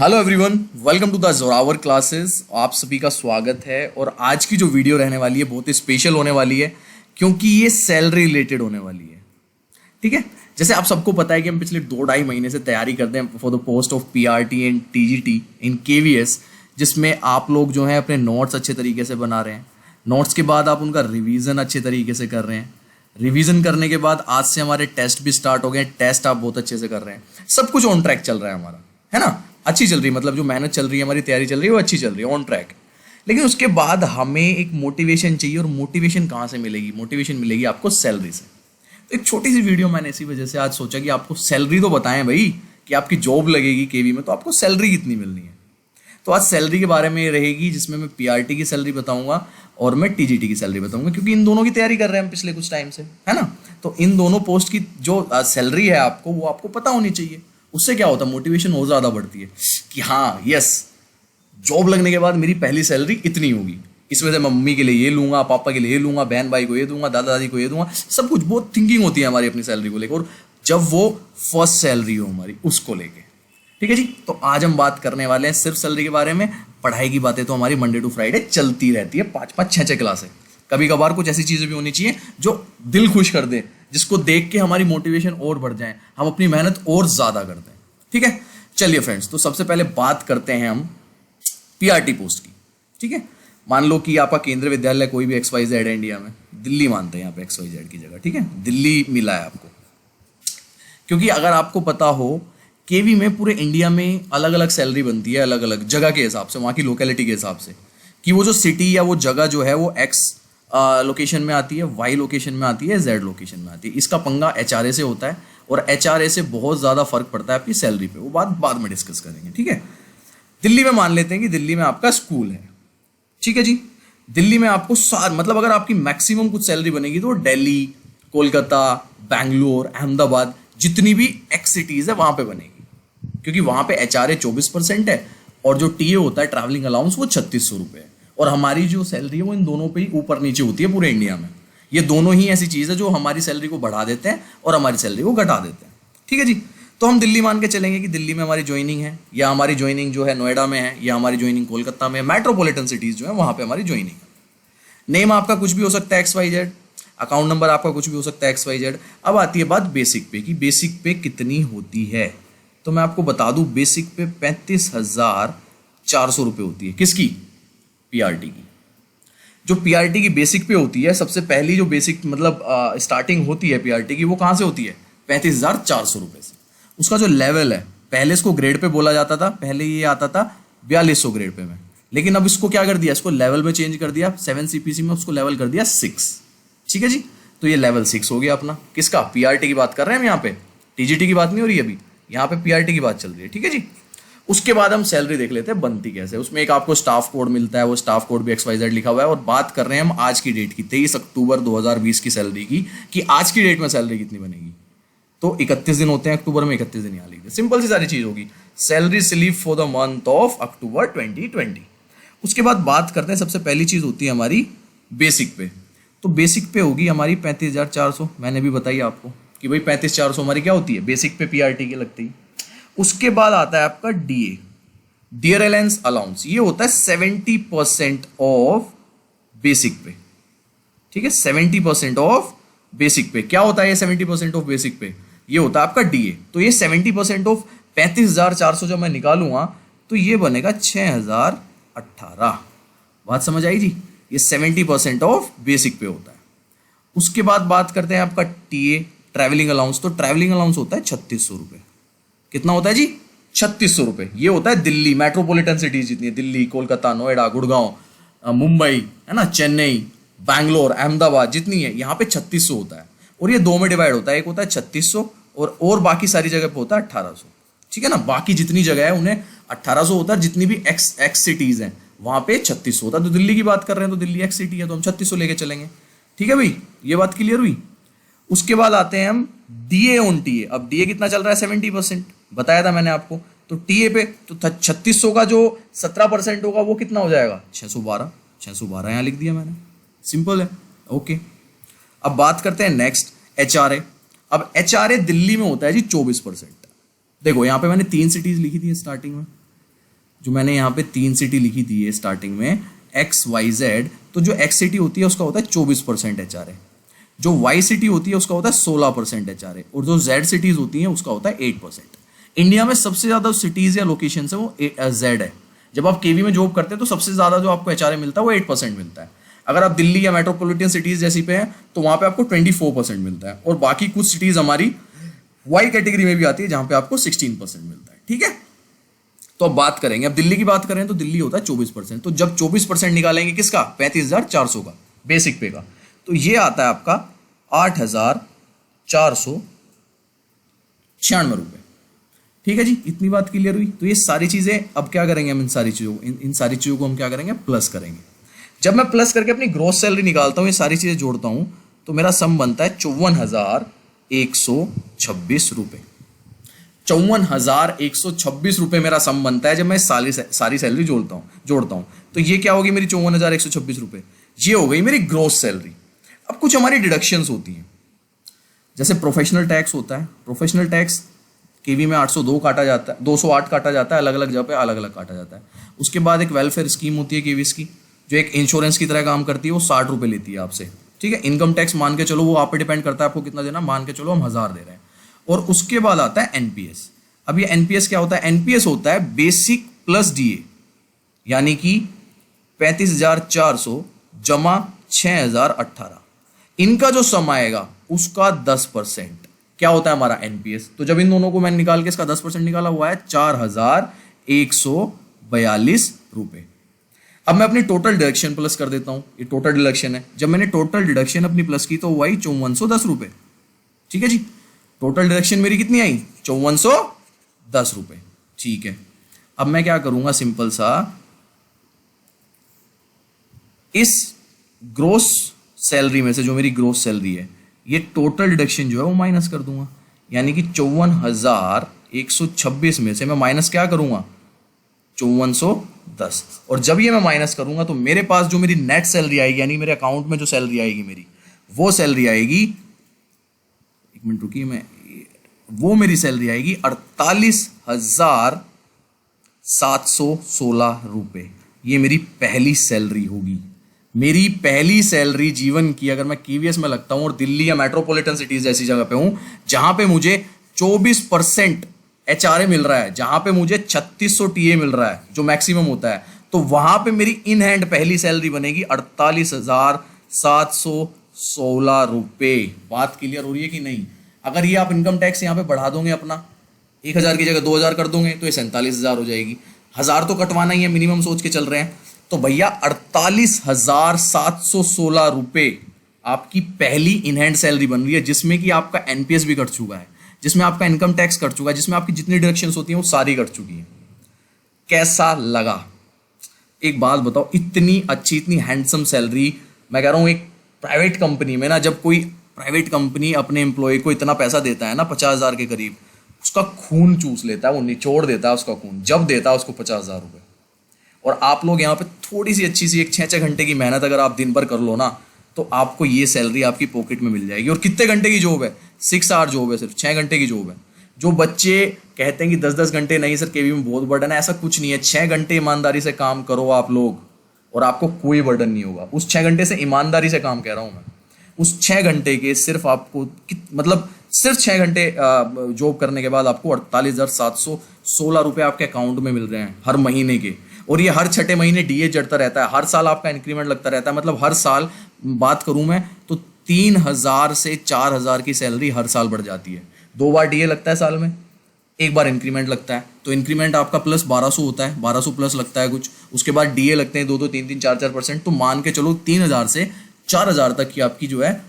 Hello everyone, welcome to the Zorawar classes. आप सभी का स्वागत है। और आज की जो वीडियो रहने वाली है बहुत ही स्पेशल होने वाली है, क्योंकि ये सैलरी रिलेटेड होने वाली है। ठीक है, जैसे आप सबको पता है कि हम पिछले 2-2.5 महीने से तैयारी करते हैं for the post of PRT and TGT in KVS, जिसमें आप लोग जो है अपने नोट्स अच्छे तरीके से बना रहे हैं। नोट्स के बाद आप उनका रिवीजन अच्छे तरीके से कर रहे हैं। रिवीजन करने के बाद आज से हमारे टेस्ट भी स्टार्ट हो गए। टेस्ट आप बहुत अच्छे से कर रहे हैं। सब कुछ ऑन ट्रैक चल रहा है हमारा, है ना। अच्छी चल रही है, मतलब जो मेहनत चल रही है, हमारी तैयारी चल रही है, वो अच्छी चल रही है, ऑन ट्रैक। लेकिन उसके बाद हमें एक मोटिवेशन चाहिए। और मोटिवेशन कहाँ से मिलेगी? मोटिवेशन मिलेगी आपको सैलरी से। तो एक छोटी सी वीडियो मैंने इसी वजह से आज सोचा कि आपको सैलरी तो बताएं भाई, कि आपकी जॉब लगेगी केवी में, तो आपको सैलरी कितनी मिलनी है। तो आज सैलरी के बारे में रहेगी, जिसमें मैं पीआरटी की सैलरी बताऊंगा और मैं टीजीटी की सैलरी बताऊंगा, क्योंकि इन दोनों की तैयारी कर रहे हैं हम पिछले कुछ टाइम से, है ना। तो इन दोनों पोस्ट की जो सैलरी है आपको, वो आपको पता होनी चाहिए। उससे क्या होता है, मोटिवेशन और ज़्यादा बढ़ती है कि हाँ यस, जॉब लगने के बाद मेरी पहली सैलरी इतनी होगी, इसमें से मम्मी के लिए ये लूंगा, पापा के लिए ये लूंगा, बहन भाई को ये दूंगा, दादा दादी को ये दूंगा। सब कुछ बहुत थिंकिंग होती है हमारी अपनी सैलरी को लेकर, और जब वो फर्स्ट सैलरी हो हमारी, उसको लेके। ठीक है जी, तो आज हम बात करने वाले हैं सिर्फ सैलरी के बारे में। पढ़ाई की बातें तो हमारी मंडे टू फ्राइडे चलती रहती है, 5-5, 6-6 क्लासें। कभी कभार कुछ ऐसी चीज़ें भी होनी चाहिए जो दिल खुश कर दे, जिसको देख के हमारी मोटिवेशन और बढ़ जाए, हम अपनी मेहनत और ज़्यादा कर दें। ठीक है, चलिए फ्रेंड्स, तो सबसे पहले बात करते हैं हम पीआरटी पोस्ट की। ठीक है, मान लो कि आपका केंद्रीय विद्यालय कोई भी XYZ है इंडिया में, दिल्ली मानते हैं यहाँ पे XYZ की जगह। ठीक है, दिल्ली मिला है आपको, क्योंकि अगर आपको पता हो केवी में पूरे इंडिया में अलग अलग सैलरी बनती है, अलग अलग जगह के हिसाब से, वहाँ की लोकेलिटी के हिसाब से, कि वो जो सिटी या वो जगह जो है वो X लोकेशन में आती है, Y लोकेशन में आती है, Z लोकेशन में आती है। इसका पंगा HRA से होता है, और HRA से बहुत ज़्यादा फर्क पड़ता है आपकी सैलरी पे। वो बात बाद में डिस्कस करेंगे। ठीक है, दिल्ली में मान लेते हैं कि दिल्ली में आपका स्कूल है। ठीक है जी, दिल्ली में आपको मतलब अगर आपकी मैक्सिमम कुछ सैलरी बनेगी तो दिल्ली, कोलकाता, बैंगलोर, अहमदाबाद, जितनी भी एक्स सिटीज़ है वहाँ पे बनेगी, क्योंकि वहाँ पे HRA 24% है, और जो TA होता है ट्रैवलिंग अलाउंस, वो 3600 रुपये है। और हमारी जो सैलरी है वो इन दोनों पे ही ऊपर नीचे होती है पूरे इंडिया में। ये दोनों ही ऐसी चीज़ है जो हमारी सैलरी को बढ़ा देते हैं और हमारी सैलरी को घटा देते हैं। ठीक है जी, तो हम दिल्ली मान के चलेंगे कि दिल्ली में हमारी ज्वाइनिंग है, या हमारी ज्वाइनिंग जो है नोएडा में है, या हमारी ज्वाइनिंग कोलकाता में है। मेट्रोपॉलिटन सिटीज़ जो है वहाँ पे हमारी ज्वाइनिंग है। नेम आपका कुछ भी हो सकता है XYZ, अकाउंट नंबर आपका कुछ भी हो सकता है XYZ। अब आती है बात बेसिक पे कि बेसिक पे कितनी होती है। तो मैं आपको बता दूं, बेसिक पे 35,400 रुपये होती है। किसकी? पीआरटी की। जो पीआरटी की बेसिक पे होती है, सबसे पहली जो बेसिक मतलब स्टार्टिंग होती है पीआरटी की, वो कहाँ से होती है? 35,400 रुपये से। उसका जो लेवल है, पहले इसको ग्रेड पे बोला जाता था, पहले ये आता था 4200 ग्रेड पे में, लेकिन अब इसको क्या कर दिया, इसको लेवल में चेंज कर दिया। 7 CPC में उसको लेवल कर दिया 6। ठीक है जी, तो ये लेवल 6 हो गया अपना। किसका? पीआरटी की बात कर रहे हैं हम यहाँ पे, टीजीटी की बात नहीं हो रही अभी, यहाँ पे पीआरटी की बात चल रही है। ठीक है जी, उसके बाद हम सैलरी देख लेते हैं बनती कैसे। उसमें एक आपको स्टाफ कोड मिलता है, वो स्टाफ कोड भी XYZ लिखा हुआ है। और बात कर रहे हैं हम आज की डेट की, 23 अक्टूबर 2020 की सैलरी की, कि आज की डेट में सैलरी कितनी बनेगी। तो 31 दिन होते हैं अक्टूबर में, 31 दिन यहाँ लिख दे, सिंपल सी सारी चीज होगी। Salary slip for the month of October 2020। उसके बाद बात करते हैं, सबसे पहली चीज होती है हमारी बेसिक पे। तो बेसिक पे होगी हमारी 35,400। मैंने भी बताई आपको कि भाई 35,400 हमारी क्या होती है बेसिक पे पीआरटी की लगती है। उसके बाद आता है आपका DA, डियर अलाउंस अलाउंस। ये होता है 70% ऑफ बेसिक पे। ठीक है, 70% ऑफ बेसिक पे। क्या होता है ये 70% ऑफ बेसिक पे? ये होता है आपका DA। तो ये 70% ऑफ 35,400 जब मैं निकालूंगा तो ये बनेगा 6,018। बात समझ आई जी? ये 70% ऑफ बेसिक पे होता है। उसके बाद बात करते हैं आपका TA, ट्रैवलिंग अलाउंस। तो ट्रैवलिंग अलाउंस होता है 3600 रुपये। कितना होता है जी? 3600 रुपये। ये होता है दिल्ली, मेट्रोपॉलिटन सिटीज जितनी है, दिल्ली, कोलकाता, नोएडा, गुड़गांव, मुंबई, है ना, चेन्नई, बैंगलोर, अहमदाबाद, जितनी है यहाँ पे 3600 होता है। और ये दो में डिवाइड होता है, एक होता है 3600 और बाकी सारी जगह पे होता है 1800। ठीक है ना, बाकी जितनी जगह है उन्हें 1800 होता है। जितनी भी एक्स सिटीज हैं वहाँ पे 3600 होता है। तो दिल्ली की बात कर रहे हैं तो दिल्ली एक्स सिटी है, तो हम 3600 लेके चलेंगे। ठीक है भाई, ये बात क्लियर हुई। उसके बाद आते हैं हम DA ऑन TA। अब DA कितना चल रहा है? 70%, बताया था मैंने आपको। तो TA पे तो 3600 का जो 17% होगा वो कितना हो जाएगा? 612। 612 यहाँ लिख दिया मैंने, सिंपल है। ओके, अब बात करते हैं नेक्स्ट HRA। अब HRA दिल्ली में होता है जी 24%। देखो यहाँ पे मैंने 3 सिटीज लिखी थी स्टार्टिंग में, जो मैंने यहाँ पे 3 सिटी लिखी थी है स्टार्टिंग में, XYZ, तो जो X सिटी होती है उसका होता है 24% HRA, जो Y सिटी होती है उसका होता है 16% HRA, और जो Z सिटीज होती हैं उसका होता है 8%। इंडिया में सबसे ज्यादा सिटीज या लोकेशन है वो Z है। जब आप केवी में जॉब करते हैं तो सबसे ज्यादा जो आपको HRA मिलता है वो 8% मिलता है। अगर आप दिल्ली या मेट्रोपॉलिटन सिटीज जैसी पे हैं तो वहां पे आपको 24% मिलता है, और बाकी कुछ सिटीज हमारी वाई कैटेगरी में भी आती है जहां पे आपको 16% मिलता है। ठीक है, तो अब बात करेंगे, अब दिल्ली की बात करें तो दिल्ली होता है 24%। तो जब 24% निकालेंगे किसका, 35,400 का बेसिक पे का, तो ये आता है आपका 8,496 रुपए। ठीक है जी, इतनी बात क्लियर हुई। तो ये सारी चीजें अब क्या करेंगे हम, इन सारी चीजों को हम क्या करेंगे, प्लस करेंगे। जब मैं प्लस करके अपनी ग्रॉस सैलरी निकालता हूँ, ये सारी चीजें जोड़ता हूं, तो मेरा सम बनता है 54,126 रुपए। 54,126 रुपए मेरा सम बनता है जब मैं सारी सैलरी जोड़ता हूं। तो ये क्या होगी मेरी 54,126 रुपए, ये हो गई मेरी ग्रॉस सैलरी। अब कुछ हमारी डिडक्शंस होती हैं, जैसे प्रोफेशनल टैक्स होता है। प्रोफेशनल टैक्स केवी में 802 काटा जाता है, 208 काटा जाता है, अलग अलग जगह पे अलग अलग काटा जाता है। उसके बाद एक वेलफेयर स्कीम होती है केवीस की, जो एक इंश्योरेंस की तरह काम करती है, वो 60 रुपए लेती है आपसे। ठीक है, इनकम टैक्स मान के चलो, वो आप पे डिपेंड करता है आपको कितना देना, मान के चलो हम 1000 दे रहे हैं। और उसके बाद आता है एनपीएस। अब ये एनपीएस क्या होता है, एनपीएस होता है बेसिक प्लस डीए, यानी कि 35,400 जमा 6,018, इनका जो सम आएगा उसका 10% क्या होता है हमारा एनपीएस। तो जब इन दोनों को मैंने निकाल के इसका 10% निकाला हुआ है 4,142 रुपए। अब मैं अपनी टोटल डिडक्शन प्लस कर देता हूं, ये टोटल डिडक्शन है। जब मैंने टोटल डिडक्शन अपनी प्लस की तो वही 5410 रुपए। ठीक है जी, टोटल डिडक्शन मेरी कितनी आई, 5410 रुपए। ठीक है, अब मैं क्या करूंगा, सिंपल सा इस ग्रोस सैलरी में से, जो मेरी ग्रोस सैलरी है, ये टोटल डिडक्शन जो है वो माइनस कर दूंगा, यानी कि 54,126 में से मैं माइनस क्या करूंगा, 5410। और जब ये मैं माइनस करूंगा तो मेरे पास जो मेरी नेट सैलरी आएगी, यानी मेरे अकाउंट में जो सैलरी आएगी मेरी, वो सैलरी आएगी, एक मिनट रुकिए, वो मेरी सैलरी आएगी 48,716 रुपए। ये मेरी पहली सैलरी होगी, मेरी पहली सैलरी जीवन की, अगर मैं केवीएस में लगता हूं और दिल्ली या मेट्रोपॉलिटन सिटीज जैसी जगह पे हूं जहां पे मुझे 24% एचआरए मिल रहा है, जहां पे मुझे 3600 टीए मिल रहा है जो मैक्सिमम होता है, तो वहां पे मेरी इन हैंड पहली सैलरी बनेगी 48,716 रुपए। बात क्लियर हो रही है कि नहीं। अगर ये आप इनकम टैक्स यहाँ पे बढ़ा दोगे अपना, 1,000 की जगह 2,000 कर दोगे तो ये 47,000 हो जाएगी। 1000 तो कटवाना ही है, मिनिमम सोच के चल रहे हैं। तो भैया 48,716 रुपए आपकी पहली इन हैंड सैलरी बन रही है, जिसमें कि आपका एनपीएस भी कट चुका है, जिसमें आपका इनकम टैक्स कट चुका है, जिसमें आपकी जितनी डिडक्शंस होती हैं वो सारी कट चुकी हैं। कैसा लगा, एक बात बताओ, इतनी अच्छी, इतनी हैंडसम सैलरी। मैं कह रहा हूं एक प्राइवेट कंपनी में ना, जब कोई प्राइवेट कंपनी अपने एम्प्लॉय को इतना पैसा देता है ना, 50,000 के करीब, उसका खून चूस लेता है, वो निचोड़ देता है उसका खून, जब देता है उसको 50,000 रुपए। और आप लोग यहाँ पे थोड़ी सी अच्छी सी एक 6-6 घंटे की मेहनत अगर आप दिन भर कर लो ना, तो आपको ये सैलरी आपकी पॉकेट में मिल जाएगी। और कितने घंटे की जॉब है, 6 आवर जॉब है, सिर्फ 6 घंटे की जॉब है। जो बच्चे कहते हैं कि 10-10 घंटे नहीं सर केवी में बहुत बर्डन है, ऐसा कुछ नहीं है। 6 घंटे ईमानदारी से काम करो आप लोग और आपको कोई बर्डन नहीं होगा। उस 6 घंटे से ईमानदारी से काम कह रहा हूँ मैं, उस 6 घंटे के सिर्फ आपको मतलब सिर्फ 6 घंटे जॉब करने के बाद आपको 48,716 रुपये आपके अकाउंट में मिल रहे हैं हर महीने के। और ये हर 6ठे महीने डीए जड़ता रहता है, हर साल आपका इंक्रीमेंट लगता रहता है। मतलब हर साल बात करूं मैं तो 3,000 से 4,000 की सैलरी हर साल बढ़ जाती है। 2 बार डीए लगता है साल में, 1 बार इंक्रीमेंट लगता है। तो इंक्रीमेंट आपका प्लस 1200 होता है, 1200 प्लस लगता है कुछ, उसके बाद डीए लगते हैं 2-2, 3-3, 4-4%। तो मान के चलो 3,000 से 4,000 तक की आपकी जो है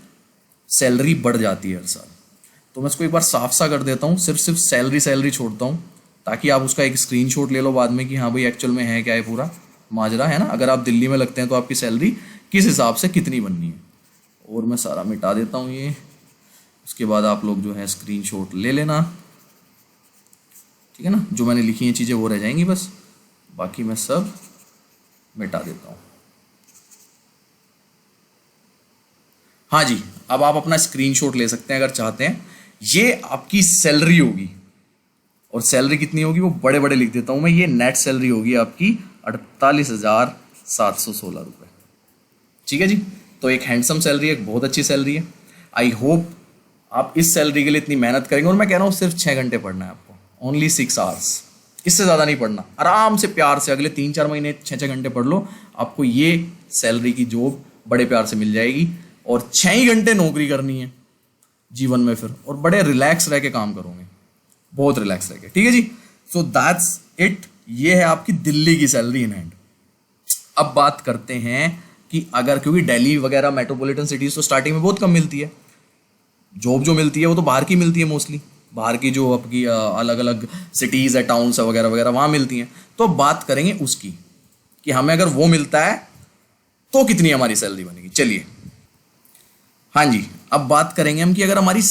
सैलरी बढ़ जाती है हर साल। तो मैं इसको एक बार साफ सा कर देता हूँ, सिर्फ सैलरी छोड़ता हूँ, ताकि आप उसका एक स्क्रीनशॉट ले लो बाद में कि हाँ भाई एक्चुअल में है क्या है पूरा माजरा, है ना। अगर आप दिल्ली में लगते हैं तो आपकी सैलरी किस हिसाब से कितनी बननी है। और मैं सारा मिटा देता हूँ ये, उसके बाद आप लोग जो है स्क्रीनशॉट ले लेना, ठीक है ना। जो मैंने लिखी हैं चीज़ें वो रह जाएंगी बस, बाकी मैं सब मिटा देता हूँ। हाँ जी, अब आप अपना स्क्रीनशॉट ले सकते हैं अगर चाहते हैं। ये आपकी सैलरी होगी और सैलरी कितनी होगी वो बड़े बड़े लिख देता हूँ मैं, ये नेट सैलरी होगी आपकी 48,716 रुपये। ठीक है जी, तो एक हैंडसम सैलरी है, एक बहुत अच्छी सैलरी है। आई होप आप इस सैलरी के लिए इतनी मेहनत करेंगे, और मैं कह रहा हूँ सिर्फ 6 घंटे पढ़ना है आपको, ओनली 6 आवर्स, इससे ज़्यादा नहीं पढ़ना। आराम से प्यार से अगले 3-4 महीने 6-6 घंटे पढ़ लो, आपको ये सैलरी की जॉब बड़े प्यार से मिल जाएगी। और 6 ही घंटे नौकरी करनी है जीवन में फिर, और बड़े रिलैक्स रह के काम करोगे, बहुत रिलैक्स रह के। ठीक है जी, सो दैट्स इट, ये है आपकी दिल्ली की सैलरी इन हैंड। अब बात करते हैं कि अगर, क्योंकि दिल्ली वगैरह मेट्रोपॉलिटन सिटीज़ तो स्टार्टिंग में बहुत कम मिलती है, जॉब जो मिलती है वो तो बाहर की मिलती है मोस्टली, बाहर की जो आपकी अलग अलग सिटीज़ है, टाउन्स है वगैरह वगैरह, वहाँ मिलती हैं। तो अब बात करेंगे उसकी कि हमें अगर वो मिलता है तो कितनी हमारी सैलरी बनेगी। चलिए, हाँ जी, अब बात करेंगे हम कि अगर हमारी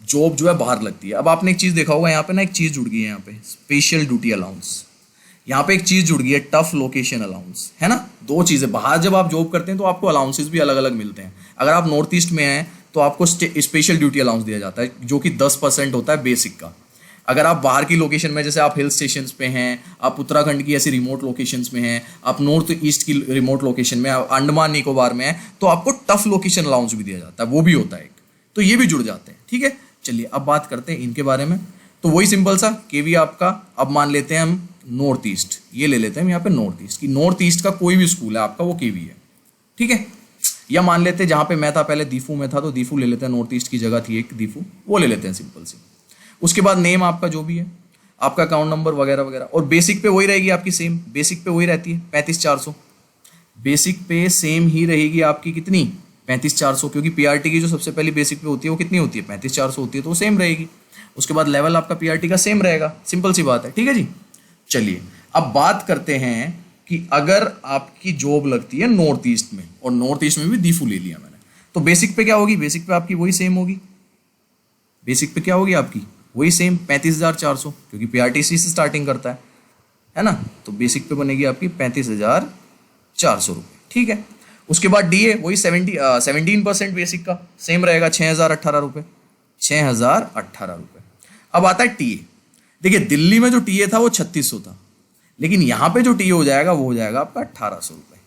जॉब जो है बाहर लगती है। अब आपने एक चीज़ देखा होगा, यहाँ पे ना एक चीज़ जुड़ गई है, यहाँ पे स्पेशल ड्यूटी अलाउंस, यहाँ पे एक चीज़ जुड़ गई है टफ लोकेशन अलाउंस, है ना। दो चीज़ें, बाहर जब आप जॉब करते हैं तो आपको अलाउंसेस भी अलग अलग मिलते हैं। अगर आप नॉर्थ ईस्ट में हैं तो आपको स्पेशल ड्यूटी अलाउंस दिया जाता है, जो कि 10% होता है बेसिक का। अगर आप बाहर की लोकेशन में, जैसे आप हिल स्टेशंस पे हैं, आप उत्तराखंड की ऐसी रिमोट लोकेशंस में हैं, आप नॉर्थ ईस्ट की रिमोट लोकेशन में, अंडमान निकोबार में हैं, तो आपको टफ लोकेशन अलाउंस भी दिया जाता है, वो भी होता है एक, तो ये भी जुड़ जाते हैं। ठीक है, चलिए अब बात करते हैं इनके बारे में। तो वही सिंपल सा केवी आपका, अब मान लेते हैं हम नॉर्थ ईस्ट, ये ले लेते हैं हम यहाँ पे नॉर्थ ईस्ट की, नॉर्थ ईस्ट का कोई भी स्कूल है आपका वो केवी है। ठीक है, या मान लेते हैं जहाँ पे मैं था पहले दीफू में था, तो दीफू ले लेते हैं, नॉर्थ ईस्ट की जगह थी एक दीफू, वो ले लेते हैं सिंपल सी। उसके बाद नेम आपका जो भी है, आपका अकाउंट नंबर वगैरह वगैरह, और बेसिक पे वही रहेगी आपकी, सेम बेसिक पे वही रहती है 35,400, बेसिक पे सेम ही रहेगी आपकी कितनी, 35,400, क्योंकि पीआरटी की जो सबसे पहली बेसिक पे होती है वो कितनी होती है, 35,400 होती है, तो वो सेम रहेगी। उसके बाद लेवल आपका पीआरटी का सेम रहेगा, सिंपल सी बात है। ठीक है जी, चलिए अब बात करते हैं कि अगर आपकी जॉब लगती है नॉर्थ ईस्ट में, और नॉर्थ ईस्ट में भी दीफू ले लिया मैंने, तो बेसिक पे क्या होगी, बेसिक पे आपकी वही सेम होगी, बेसिक पे क्या होगी आपकी वही सेम 35,400, क्योंकि पीआरटीसी से स्टार्टिंग करता है ना, तो बेसिक पे बनेगी आपकी 35,400 रुपये। ठीक है, उसके बाद डीए वही 17% बेसिक का सेम रहेगा, 6,018 रुपये, 6,018 रुपये। अब आता है टीए। देखिए दिल्ली में जो टीए था वो 3600 था, लेकिन यहाँ पे जो टीए हो जाएगा वो हो जाएगा आपका 1,800 रुपये।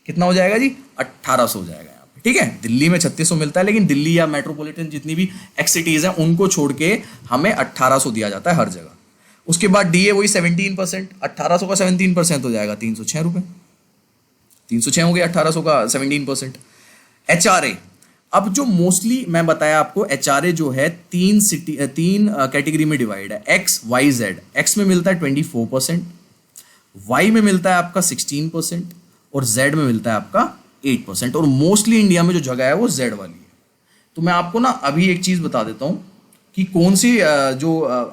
कितना हो जाएगा जी, 1,800 हो जाएगा यहाँ पे। ठीक है, दिल्ली में 3600 मिलता है, लेकिन दिल्ली या मेट्रोपॉलिटन जितनी भी एक्सिटीज़ हैं उनको छोड़ के हमें 1,800 दिया जाता है हर जगह। उसके बाद डीए वही 17%, 1,800 का 17% हो जाएगा 306 रुपये, 306 हो गया 1,800 का 17%। एचआरए, अब जो मोस्टली मैं बताया आपको, एचआरए जो है तीन कैटेगरी में डिवाइड है, एक्स वाई जेड। एक्स में मिलता है 24%, वाई में मिलता है आपका 16%, और जेड में मिलता है आपका 8%। और मोस्टली इंडिया में जो जगह है वो जेड वाली है। तो मैं आपको ना अभी एक चीज़ बता देता हूँ कि कौन सी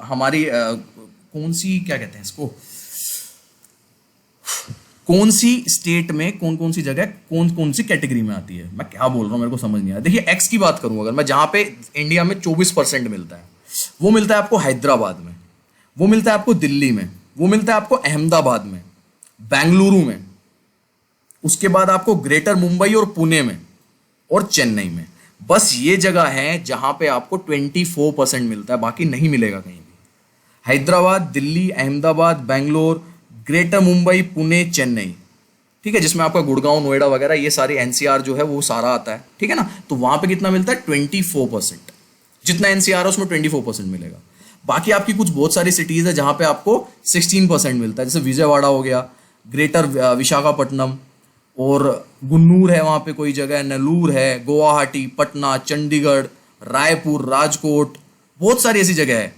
हमारी कौन सी क्या कहते हैं इसको, कौन सी स्टेट में कौन कौन सी जगह कौन कौन सी कैटेगरी में आती है। मैं क्या बोल रहा हूँ मेरे को समझ नहीं आया। देखिए एक्स की बात करूँ, अगर मैं जहाँ पे इंडिया में 24% मिलता है, वो मिलता है आपको हैदराबाद में, वो मिलता है आपको दिल्ली में, वो मिलता है आपको अहमदाबाद में, बेंगलुरु में, उसके बाद आपको ग्रेटर मुंबई और पुणे में, और चेन्नई में। बस ये जगह है जहाँ पे आपको 24% मिलता है, बाकी नहीं मिलेगा कहीं भी। हैदराबाद, दिल्ली, अहमदाबाद, बेंगलोर, ग्रेटर मुंबई, पुणे, चेन्नई, ठीक है, जिसमें आपका गुड़गांव, नोएडा वगैरह ये सारे एनसीआर जो है वो सारा आता है। ठीक है ना, तो वहां पे कितना मिलता है 24%, जितना एनसीआर है उसमें 24% मिलेगा। बाकी आपकी कुछ बहुत सारी सिटीज है जहां पे आपको 16% मिलता है, जैसे विजयवाड़ा हो गया, ग्रेटर विशाखापट्टनम, और गुन्नूर है वहां पे कोई जगह, नेल्लूर है, गुवाहाटी, पटना, चंडीगढ़, रायपुर, राजकोट, बहुत सारी ऐसी जगह है।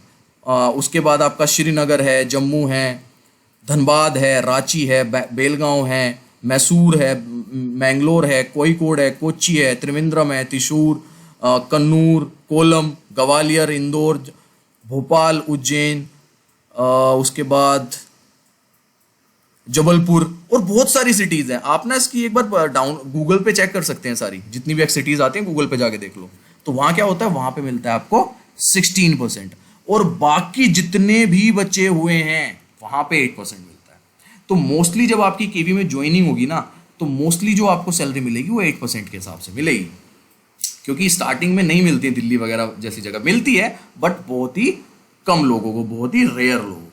उसके बाद आपका श्रीनगर है, जम्मू है, धनबाद है, रांची है, बेलगांव है, मैसूर है, मैंगलोर है, कोझिकोड है, कोच्चि है, त्रिवेंद्रम है, त्रिशूर, कन्नूर, कोलम, ग्वालियर, इंदौर, भोपाल, उज्जैन, उसके बाद जबलपुर, और बहुत सारी सिटीज़ हैं। आप ना इसकी एक बार गूगल पे चेक कर सकते हैं, सारी जितनी भी सिटीज़ आती हैं गूगल पे जाके देख लो। तो वहाँ क्या होता है, वहाँ पे मिलता है आपको 16%, और बाकी जितने भी बचे हुए हैं वहाँ पे 8% मिलता है। तो मोस्टली जब आपकी केवी में ज्वाइनिंग होगी ना, तो मोस्टली जो आपको सैलरी मिलेगी वो 8% के हिसाब से मिलेगी, क्योंकि स्टार्टिंग में नहीं मिलती है, दिल्ली वगैरह जैसी जगह मिलती है बट बहुत ही कम लोगों को, बहुत ही रेयर लोगों को।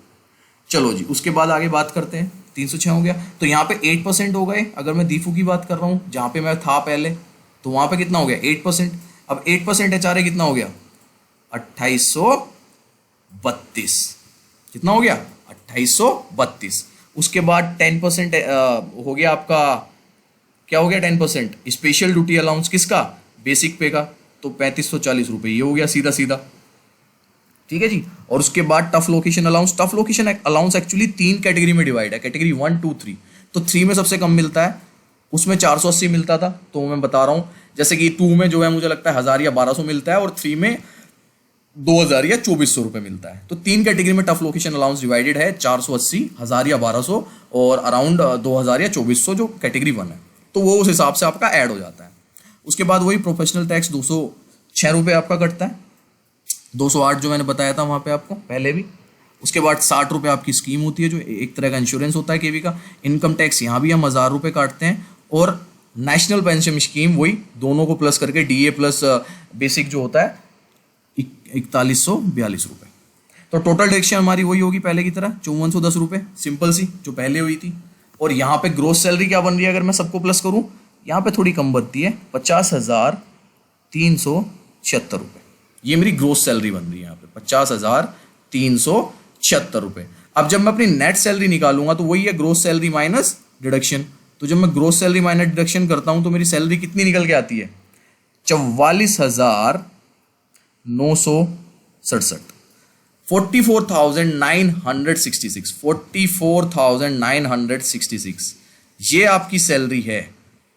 चलो जी, उसके बाद आगे बात करते हैं। 306 हो गया, तो यहाँ पे 8% हो गए। अगर मैं दीफू की बात कर रहा हूँ जहाँ पे मैं था पहले, तो वहाँ पे कितना हो गया 8%। अब 8% HRA कितना हो गया 2832। कितना हो गया 2832। उसके बाद 10% हो गया आपका, क्या हो गया 10% स्पेशल ड्यूटी अलाउंस किसका, बेसिक पे का, तो 3540 रुपये ये हो गया सीधा सीधा। ठीक है जी। और उसके बाद tough location allowance. Tough location allowance actually 3 category में डिवाइड है, कैटेगरी 1 2 3। तो 3 में सबसे कम मिलता है, उसमें 480 मिलता था, तो मैं बता रहा हूँ जैसे कि 2 में जो है मुझे लगता है 1000 या 1200 मिलता है, और 3 में 2000 या 2400 रुपये मिलता है। तो 3 कैटेगरी में टफ लोकेशन अलाउंस डिवाइडेड है, 480, 1000 या 1200 और अराउंड 2000 या 2400 जो कैटेगरी 1 है, तो वो उस हिसाब से आपका ऐड हो जाता है। उसके बाद वही प्रोफेशनल टैक्स 206 रुपये आपका कटता है, 208 जो मैंने बताया था वहाँ पे आपको पहले भी। उसके बाद 60 रुपये आपकी स्कीम होती है जो एक तरह का इंश्योरेंस होता है केवी का। इनकम टैक्स यहाँ भी हम 1000 रुपये काटते हैं, और नेशनल पेंशन स्कीम वही दोनों को प्लस करके DA प्लस बेसिक जो होता है 4142 रुपये। तो टोटल डिडक्शन हमारी वही होगी पहले की तरह 5410 रुपये, सिंपल सी जो पहले हुई थी। और यहाँ पे ग्रोस सैलरी क्या बन रही है अगर मैं सबको प्लस करूँ, यहाँ पे थोड़ी कम बनती है 50,376 रुपये। ये मेरी ग्रोस सैलरी बन रही है यहाँ पे 50,376 रुपये। अब जब मैं अपनी नेट सैलरी निकालूंगा तो वही है ग्रोस सैलरी माइनस डिडक्शन। तो जब मैं ग्रोस सैलरी माइनस डिडक्शन करता हूँ तो मेरी सैलरी कितनी निकल के आती है 44,967, 44,966, 44,966 ये आपकी सैलरी है।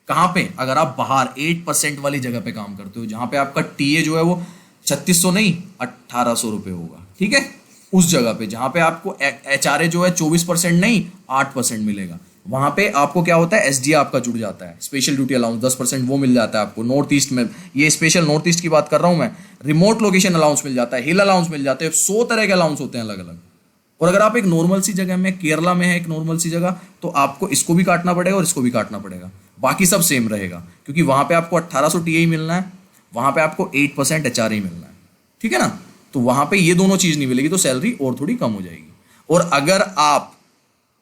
कहाँ पे, अगर आप बाहर 8% वाली जगह पे काम करते हो, जहाँ पे आपका टीए जो है वो 3600 नहीं 1800 रुपये होगा। ठीक है, उस जगह पे जहाँ पे आपको HRA जो है 24% नहीं 8% मिलेगा, वहाँ पे आपको क्या होता है SDA आपका जुड़ जाता है, स्पेशल ड्यूटी अलाउंस 10% वो मिल जाता है आपको। नॉर्थ ईस्ट में, ये स्पेशल नॉर्थ ईस्ट की बात कर रहा हूँ मैं, रिमोट लोकेशन अलाउंस मिल जाता है, हिल अलाउंस मिल जाते हैं, 100 तरह के अलाउंस होते हैं अलग अलग। और अगर आप एक नॉर्मल सी जगह में, केरला में है एक नॉर्मल सी जगह, तो आपको इसको भी काटना पड़ेगा और इसको भी काटना पड़ेगा, बाकी सब सेम रहेगा, क्योंकि वहाँ पे आपको 1800 टीए ही मिलना है, वहाँ पे आपको 8% HRA ही मिलना है। ठीक है ना, तो वहाँ पे ये दोनों चीज़ नहीं मिलेगी, तो सैलरी और थोड़ी कम हो जाएगी। और अगर आप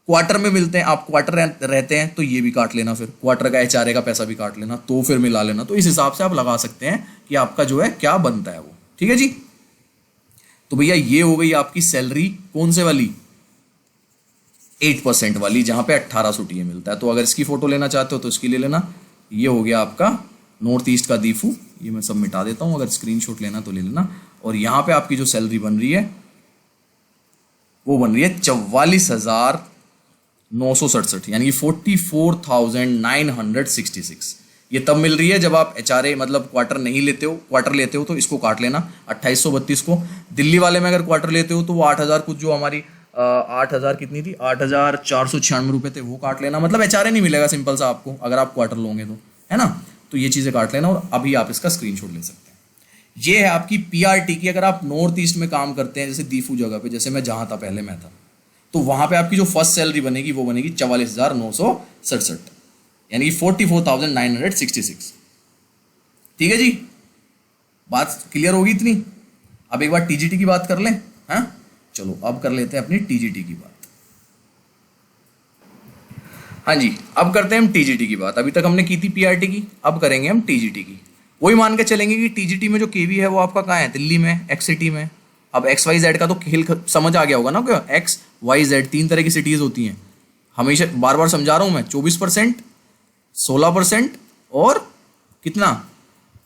क्वार्टर में मिलते हैं, आप क्वार्टर रहते हैं, तो ये भी काट लेना, फिर क्वार्टर का HRA का पैसा भी काट लेना, तो फिर मिला लेना। तो इस हिसाब से आप लगा सकते हैं कि आपका जो है क्या बनता है वो। ठीक है जी, तो भैया ये हो गई आपकी सैलरी कौन से वाली 8% वाली, जहां पे 1800 टीए मिलता है। तो अगर इसकी फोटो लेना चाहते हो तो इसकी ले लेना। ये हो गया आपका नॉर्थ ईस्ट का दीफू, ये मैं सब मिटा देता हूं, अगर स्क्रीनशॉट लेना तो ले लेना। और यहां पे आपकी जो सैलरी बन रही है वो बन रही है 44,967, यानी कि 44,966। ये तब मिल रही है जब आप HRA मतलब क्वार्टर नहीं लेते हो, क्वार्टर लेते हो तो इसको काट लेना 2832 को। दिल्ली वाले में अगर क्वार्टर लेते हो तो वो 8000 कुछ, जो हमारी 8000 कितनी थी 8496 रुपये थे, वो काट लेना। मतलब HRA नहीं मिलेगा सिंपल सा आपको अगर आप क्वार्टर लोगे तो, है ना। तो ये चीज़ें काट लेना, और अभी आप इसका स्क्रीनशॉट ले सकते हैं। ये है आपकी PRT की। अगर आप नॉर्थ ईस्ट में काम करते हैं, जैसे दीफू जगह पे, जैसे मैं जहाँ था पहले मैं था, तो वहाँ पे आपकी जो फर्स्ट सैलरी बनेगी वो बनेगी 44,967, यानी कि 44,966। ठीक है जी, बात क्लियर होगी इतनी। अब एक बार TGT की बात कर लें। हाँ चलो अब कर लेते हैं अपनी TGT की बात। हाँ जी, अब करते हैं हम TGT की बात। अभी तक हमने की थी PRT की, अब करेंगे हम TGT की। वही मान के चलेंगे कि TGT में जो KV है वो आपका कहाँ है, दिल्ली में, X सिटी में। अब XYZ का तो खेल समझ आ गया होगा ना, क्यों XYZ 3 तरह की सिटीज़ होती हैं, हमेशा बार बार समझा रहा हूँ मैं। 24%, 16% और कितना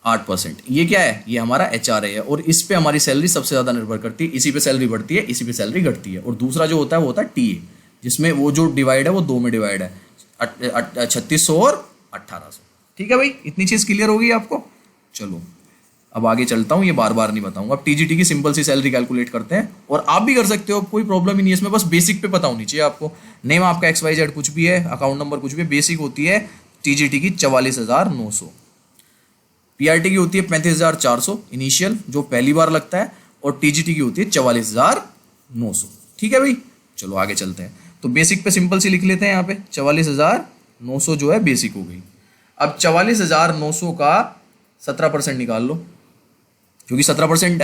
8%। ये क्या है, ये हमारा HRA है, और इस पे हमारी सैलरी सबसे ज़्यादा निर्भर करती है। इसी पे सैलरी बढ़ती है, इसी पे सैलरी घटती है। और दूसरा जो होता है वो होता है TA, जिसमें वो जो डिवाइड है वो 2 में डिवाइड है, 3600 और 1800। ठीक है भाई, इतनी चीज़ क्लियर होगी आपको। चलो अब आगे चलता हूँ, ये बार बार नहीं बताऊंगा। अब TGT की सिंपल सी सैलरी कैलकुलेट करते हैं, और आप भी कर सकते हो, कोई प्रॉब्लम ही नहीं है इसमें। बस बेसिक पे पता होनी चाहिए आपको। नेम आपका XYZ कुछ भी है, अकाउंट नंबर कुछ भी है, बेसिक होती है TGT की 44,900। PRT की होती है 35,400 इनिशियल, जो पहली बार लगता है, और TGT की होती है 44,900। ठीक है भाई, चलो आगे चलते हैं। तो बेसिक पे सिंपल सी लिख लेते हैं, यहाँ पे 44,900 जो है बेसिक हो गई। अब 44,900 का 17% निकाल लो, क्योंकि 17%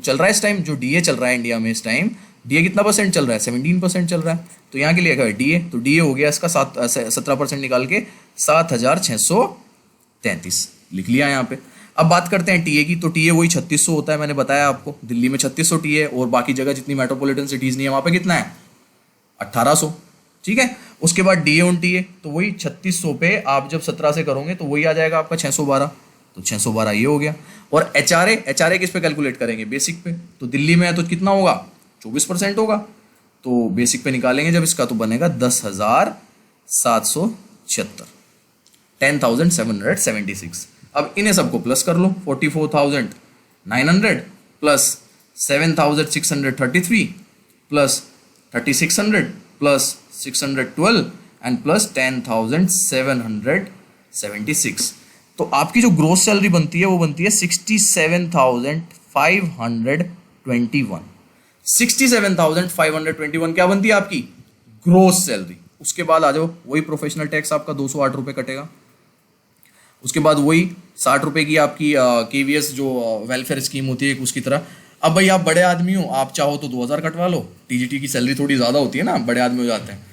चल रहा है इस टाइम, जो डीए चल रहा है इंडिया में इस टाइम, डीए कितना परसेंट चल रहा है, 17% चल रहा है। तो यहाँ के लिए क्या है डीए, तो डीए हो गया इसका 17% निकाल के 7,633 लिख लिया यहाँ पे। अब बात करते हैं टीए की, तो टीए वही 3600 होता है, मैंने बताया आपको दिल्ली में 3600 टीए, और बाकी जगह जितनी मेट्रोपॉलिटन सिटीज़ नहीं है वहाँ पे कितना है 1800, ठीक है। उसके बाद डीए ऑन टीए, तो वही 3600 पे आप जब 17 से करोगे तो वही आ जाएगा आपका 612, तो 612 ये हो गया। और एचआरए किस पे कैलकुलेट करेंगे, बेसिक पे, तो दिल्ली में है तो कितना होगा 24% होगा, तो बेसिक पे निकालेंगे जब इसका तो बनेगा 10,776, 10,776। अब इन्हें सबको प्लस कर लो, 44,900 plus 7,633 plus 3,600 plus 612 and plus 10,776। तो आपकी जो ग्रोस सैलरी बनती है वो बनती है 67,521। 67,521 क्या बनती है आपकी ग्रोस सैलरी। उसके बाद आ जाओ, वही प्रोफेशनल टैक्स आपका 208 रुपये कटेगा। उसके बाद वही 60 रुपये की आपकी केवीएस जो वेलफेयर स्कीम होती है उसकी तरह। अब भाई आप बड़े आदमी हो, आप चाहो तो 2000 कटवा लो, टीजीटी की सैलरी थोड़ी ज़्यादा होती है ना, बड़े आदमी हो जाते हैं,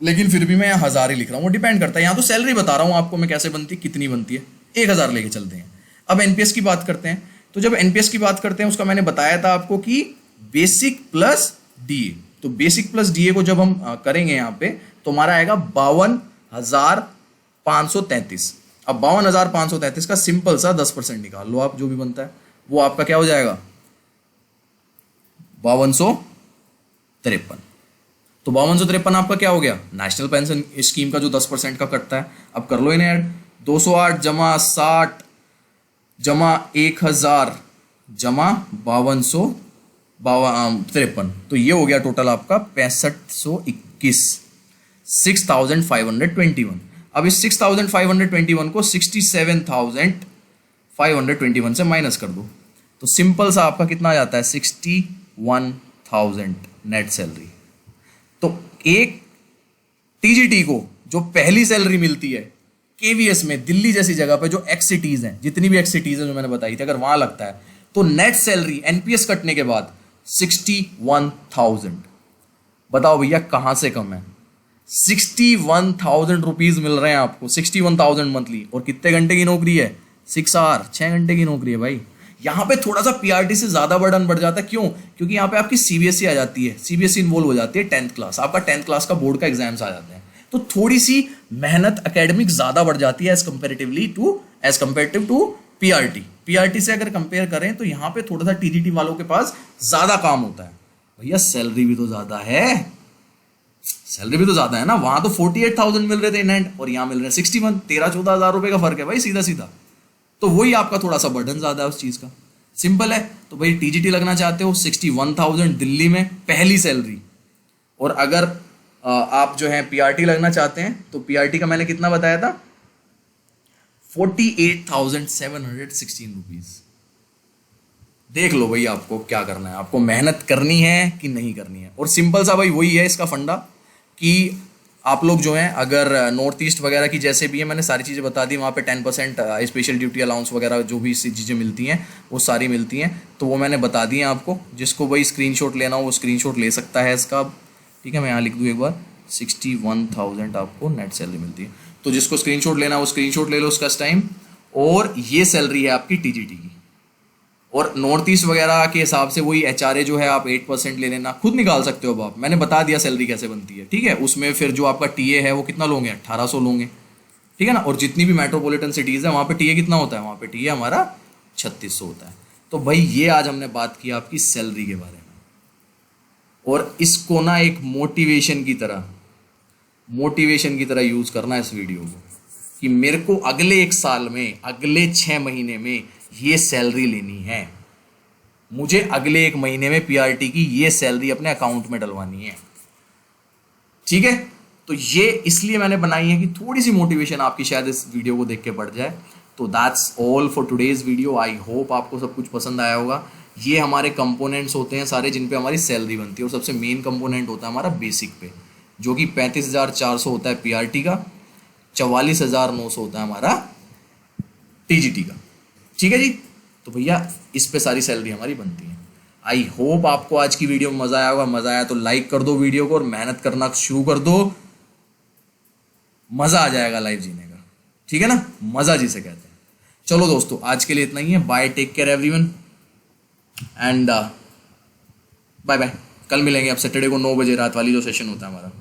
लेकिन फिर भी मैं यहाँ 1000 ही लिख रहा हूँ, वो डिपेंड करता है। यहाँ तो सैलरी बता रहा हूँ आपको मैं कैसे बनती है, कितनी बनती है, 1000 लेके चलते हैं। अब एनपीएस की बात करते हैं, तो जब एनपीएस की बात करते हैं उसका मैंने बताया था आपको कि बेसिक प्लस डीए, तो बेसिक प्लस डीए को जब हम करेंगे यहाँ पे तो हमारा आएगा 52,533। अब 52,533 का सिंपल सा 10% निकाल लो आप, जो भी बनता है वो आपका क्या हो जाएगा 5253। तो 5253 आपका क्या हो गया नेशनल पेंशन स्कीम का जो 10% का कटता है। अब कर लो इन्हें ऐड, 208 जमा 60 जमा 1000 जमा 5253, तो ये हो गया टोटल आपका 6521, 6521। अब इस 6521 को 67,521 से माइनस कर दो, तो सिंपल सा आपका कितना आ जाता है 61,000 नेट सैलरी। तो एक टीजीटी को जो पहली सैलरी मिलती है केवीएस में, दिल्ली जैसी जगह पे जो एक्स सिटीज हैं, जितनी भी एक्स सिटीज हैं जो मैंने बताई थी, अगर वहां लगता है तो नेट सैलरी एनपीएस कटने के बाद 61,000। बताओ भैया कहां से कम है, 61,000 रुपीज मिल रहे हैं आपको, 61,000 मंथली, और कितने घंटे की नौकरी है 6 आवर, 6 घंटे की नौकरी है भाई। यहाँ पे थोड़ा सा पीआरटी से ज्यादा बर्डन बढ़ जाता है, क्यों, क्योंकि यहाँ पे आपकी सीबीएसई आ जाती है, सीबीएसई इन्वॉल्व हो जाती है, 10th क्लास, आपका 10th क्लास का बोर्ड का एग्जाम्स आ जाते हैं, तो थोड़ी सी मेहनत एकेडमिक ज्यादा बढ़ जाती है as comparative to PRT. PRT से अगर कंपेयर करें तो यहाँ पे थोड़ा सा टीजीटी वालों के पास ज्यादा काम होता है। भैया सैलरी भी तो ज्यादा है, सैलरी भी तो ज्यादा है ना, वहां तो 48,000 मिल रहे थे इन हैंड और यहाँ मिल रहे हैं 61, 13-14 हजार रुपए का फर्क है भाई, सीधा सीधा। तो वही आपका थोड़ा सा बर्डन ज्यादा है उस चीज का, सिंपल है। तो भाई टीजीटी लगना चाहते हो 61,000 दिल्ली में पहली सैलरी, और अगर आप जो है पीआरटी लगना चाहते हैं तो पीआरटी का मैंने कितना बताया था 48,716 रुपीज। देख लो भाई आपको क्या करना है, आपको मेहनत करनी है कि नहीं करनी है। और सिंपल सा भाई वही है इसका फंडा कि आप लोग जो हैं अगर नॉर्थ ईस्ट वगैरह की जैसे भी है, मैंने सारी चीज़ें बता दी, वहाँ पे 10% स्पेशल ड्यूटी अलाउंस वगैरह जो भी चीज़ें मिलती हैं वो सारी मिलती हैं, तो वो मैंने बता दी हैं आपको। जिसको भाई स्क्रीनशॉट लेना हो वो स्क्रीनशॉट ले सकता है इसका, ठीक है। मैं यहाँ लिख दूँ एक बार, 61,000 आपको नेट सैलरी मिलती है, तो जिसको स्क्रीनशॉट लेना वो स्क्रीनशॉट ले लो उसका टाइम। और ये सैलरी है आपकी टीजीटी की। और नॉर्थ ईस्ट वगैरह के हिसाब से वही एचआरए जो है आप 8% ले लेना, खुद निकाल सकते हो। अब आप मैंने बता दिया सैलरी कैसे बनती है, ठीक है। उसमें फिर जो आपका टीए है वो कितना लोगे 1800 लोगे, ठीक है ना। और जितनी भी मेट्रोपॉलिटन सिटीज़ है वहाँ पे टीए कितना होता है, वहाँ पे टीए हमारा 3600 होता है। तो भाई ये आज हमने बात की आपकी सैलरी के बारे में, और इसको ना एक मोटिवेशन की तरह यूज़ करना है इस वीडियो को, कि मेरे को अगले 1 साल में, अगले 6 महीने में ये सैलरी लेनी है, मुझे अगले 1 महीने में पीआरटी की ये सैलरी अपने अकाउंट में डलवानी है, ठीक है। तो ये इसलिए मैंने बनाई है कि थोड़ी सी मोटिवेशन आपकी शायद इस वीडियो को देख के बढ़ जाए। तो that's all for today's video. I hope आपको सब कुछ पसंद आया होगा। ये हमारे कंपोनेंट्स होते हैं सारे जिन पे हमारी सैलरी बनती है, और सबसे मेन कंपोनेंट होता है हमारा बेसिक पे, जो कि 35,400 होता है पीआरटी का, 44,900 होता है हमारा टीजीटी का, ठीक है जी। तो तो भैया इस पे सारी सैलरी हमारी बनती है। आई होप आपको आज की वीडियो में मज़ा आया होगा। मज़ा आया तो लाइक कर दो वीडियो को और मेहनत करना शुरू कर दो। मज़ा आ जाएगा लाइफ जीने का, ठीक है ना, मज़ा जिसे कहते हैं। चलो दोस्तों, आज के लिए इतना ही है। Bye, take care everyone and bye bye. कल मिलेंगे अब सैटरडे को 9 बजे रात वाली जो सेशन होता है हमारा।